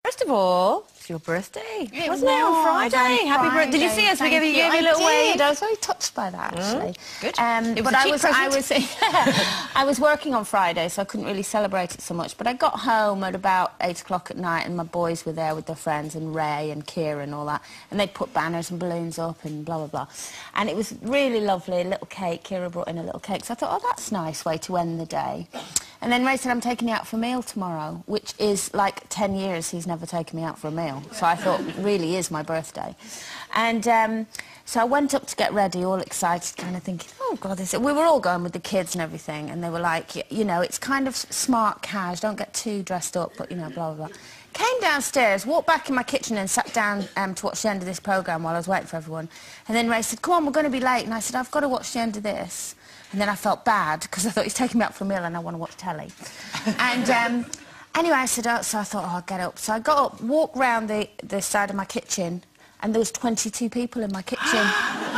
First of all, it's your birthday, wasn't it, was on Friday? Happy birthday. Did you see us? We gave you a little wave. I was very touched by that, actually. Good. But I was working on Friday, so I couldn't really celebrate it so much. But I got home at about 8 o'clock at night, and my boys were there with their friends, and Ray and Kira and all that. And they'd put banners and balloons up and blah, blah, blah. And it was really lovely, a little cake. Kira brought in a little cake. So I thought, oh, that's a nice way to end the day. And then Ray said, I'm taking you out for a meal tomorrow, which is like 10 years he's never taken me out for a meal. So I thought, it really is my birthday. And so I went up to get ready, all excited, kind of thinking, oh, God, we were all going with the kids and everything. And they were like, you know, it's kind of smart cash, don't get too dressed up, but, you know, blah, blah, blah. Came downstairs, walked back in my kitchen and sat down to watch the end of this programme while I was waiting for everyone. And then Ray said, come on, we're going to be late. And I said, I've got to watch the end of this. And then I felt bad, because I thought he's taking me out for a meal and I want to watch telly. And anyway, I said, oh, so I thought, oh, I'll get up. So I got up, walked round the side of my kitchen, and there was 22 people in my kitchen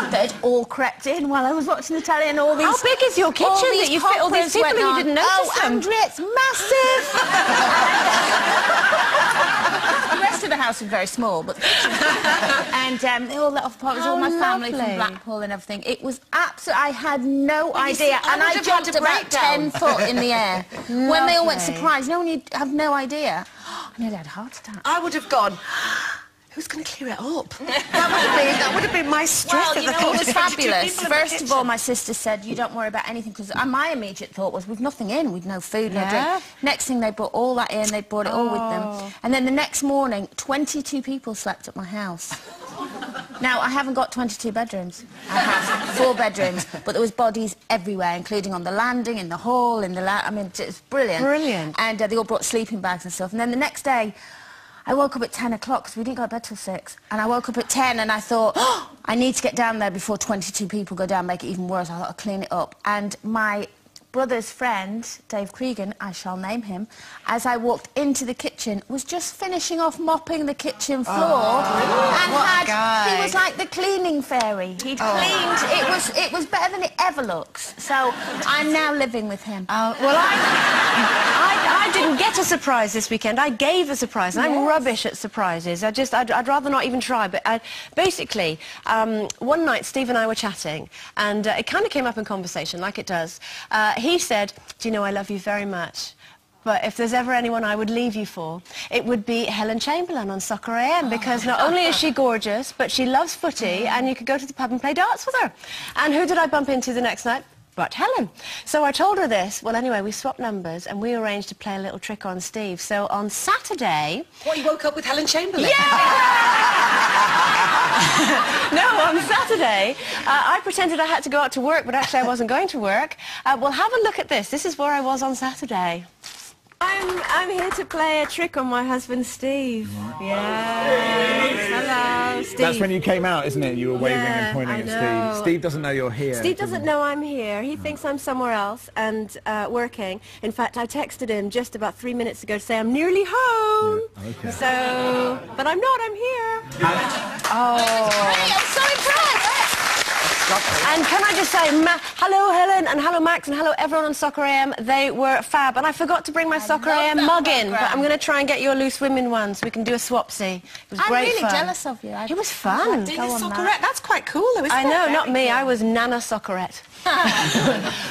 that had all crept in while I was watching the telly, and all these... How big is your kitchen that you fit all these people and you didn't notice them? Andrea, it's massive! The rest of the house was very small, but the kitchen... And they all let off the pot. It was all my family from Blackpool and everything. It was absolutely... I had no idea. And I jumped about 10 foot in the air. When they all went surprised. You know when you have no idea? I nearly had a heart attack. I would have gone... Who's going to clear it up? That would have been my stress. Well, you know, it was fabulous. First of all, my sister said, you don't worry about anything, because my immediate thought was, we've nothing in, we've no food, no drink. Next thing, they brought all that in, they brought it all with them. And then the next morning, 22 people slept at my house. Now, I haven't got 22 bedrooms. I have 4 bedrooms, but there was bodies everywhere, including on the landing, in the hall, in the I mean, it was brilliant. Brilliant. And they all brought sleeping bags and stuff. And then the next day, I woke up at 10 o'clock, because we didn't go to bed till 6. And I woke up at 10 and I thought, oh, I need to get down there before 22 people go down, make it even worse. I thought I'll clean it up. And my brother's friend, Dave Cregan, I shall name him, as I walked into the kitchen, was just finishing off mopping the kitchen floor. He was like the cleaning fairy. He'd cleaned, it was better than it ever looks. So I'm now living with him. Well, I didn't get a surprise this weekend. I gave a surprise, and I'm rubbish at surprises. I'd rather not even try. But basically, one night Steve and I were chatting, and it kind of came up in conversation, like it does. He said, do you know, I love you very much, but if there's ever anyone I would leave you for, it would be Helen Chamberlain on Soccer AM, because not only is she gorgeous, but she loves footy, and you could go to the pub and play darts with her. And who did I bump into the next night? But Helen. So I told her this. Well, anyway, we swapped numbers and we arranged to play a little trick on Steve. So on Saturday... What, you woke up with Helen Chamberlain? No, on Saturday, I pretended I had to go out to work, but actually I wasn't going to work. Well, have a look at this. This is where I was on Saturday. I'm here to play a trick on my husband, Steve. Yes. Hello, Steve. That's when you came out, isn't it? You were waving and pointing at Steve. Steve doesn't know you're here. Steve doesn't know I'm here. He thinks I'm somewhere else and working. In fact, I texted him just about 3 minutes ago to say I'm nearly home. Yeah, okay. So, but I'm not. I'm here. Hey, I'm so impressed! And can I just say, hello Helen, and hello Max, and hello everyone on Soccer AM. They were fab. And I forgot to bring my Soccer AM mug in, but I'm going to try and get you a loose women one so we can do a swapsy. It was great fun. I'm really jealous of you. It was fun. That's quite cool, though, isn't it? I know, not me. I was Nana Soccerette.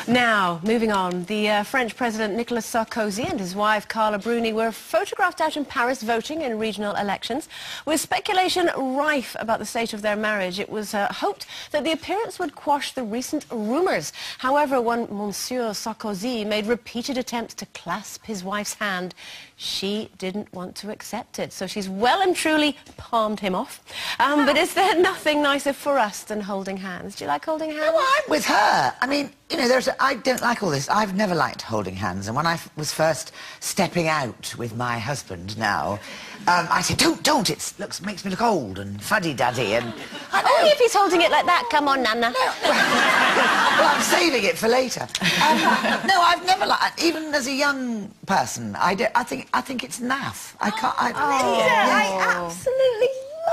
Now, moving on, the French President Nicolas Sarkozy and his wife Carla Bruni were photographed out in Paris voting in regional elections. With speculation rife about the state of their marriage, it was hoped that the appearance would quash the recent rumours. However, when Monsieur Sarkozy made repeated attempts to clasp his wife's hand, she didn't want to accept it. So she's well and truly palmed him off. But is there nothing nicer for us than holding hands? Do you like holding hands? No, I'm with her. I mean, you know, I don't like all this. I've never liked holding hands. And when I was first stepping out with my husband now, I said, don't, it makes me look old and fuddy-duddy and... Only if he's holding it like that. Come on, Nana. No, well, I'm saving it for later. No, I've never liked... Even as a young person, I think it's naff. I can't... I absolutely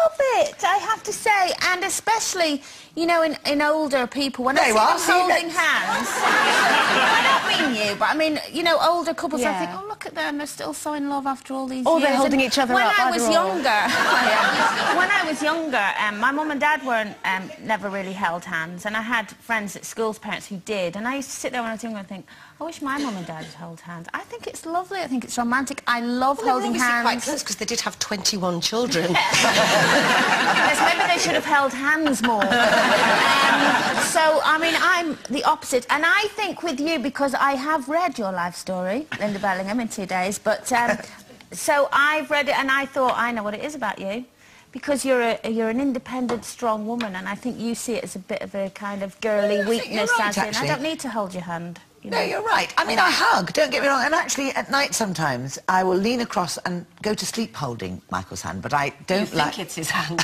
love it, I have to say, and especially, you know, in older people, when I see them holding hands, I don't mean you, but I mean, you know, older couples, I think, oh, look at them, they're still so in love after all these years. Or they're holding each other up. When I was younger, my mum and dad weren't, never really held hands, and I had friends at school's parents who did, and I used to sit there when I was younger and think, I wish my mum and dad had held hands. I think it's lovely, I think it's romantic, I love holding hands. They were quite close because they did have 21 children. Yes, maybe they should have held hands more. So, I mean, I'm the opposite. And I think with you, because I have read your life story, Linda Bellingham, in 2 days, but so I've read it and I thought, I know what it is about you. Because you're an independent, strong woman, and I think you see it as a bit of a kind of girly weakness, right, as in, actually. I don't need to hold your hand. You know? No, you're right. I mean, I hug, don't get me wrong, and actually at night sometimes I will lean across and go to sleep holding Michael's hand, but I don't You think it's his hand.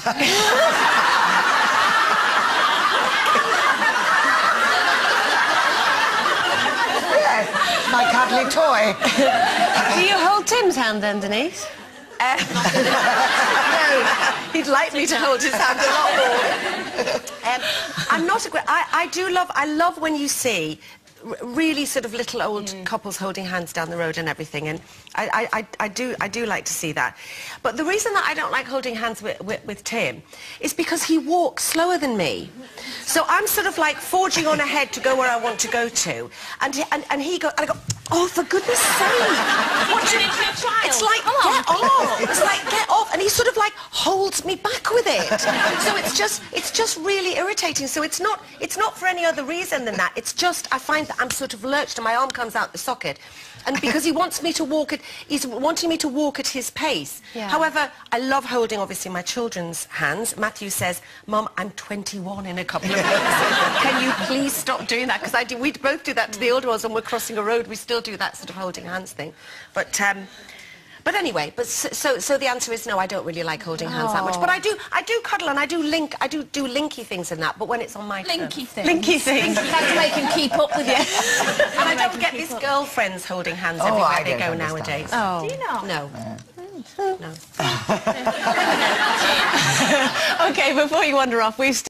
Yes, my cuddly toy. Do you hold Tim's hand then, Denise? No, he'd like me to hold his hand a lot more. I'm not a great... I love when you see really sort of little old couples holding hands down the road and everything, and I do like to see that. But the reason that I don't like holding hands with Tim is because he walks slower than me. So I'm sort of like forging on ahead to go where I want to go to, and he goes, and I go, oh, for goodness sake! What you into a child? It's like, get off! It's like, get off! And he sort of like holds me back with it. So it's just really irritating. So it's not for any other reason than that. It's just, I find that I'm sort of lurched and my arm comes out the socket. And because he wants me to walk he's wanting me to walk at his pace. Yeah. However, I love holding, obviously, my children's hands. Matthew says, Mum, I'm 21 in a couple of weeks. Can you please stop doing that? Because we both do that to the older ones when we're crossing a road. We still do that sort of holding hands thing. But anyway, so the answer is no, I don't really like holding hands that much. But I do cuddle and I do linky things in that, but when it's on my turn. Linky things. Linky things. You have to make him keep up with you. And I don't get these girlfriends holding hands everywhere they go nowadays. Oh. Do you not? No. OK, before you wander off, we've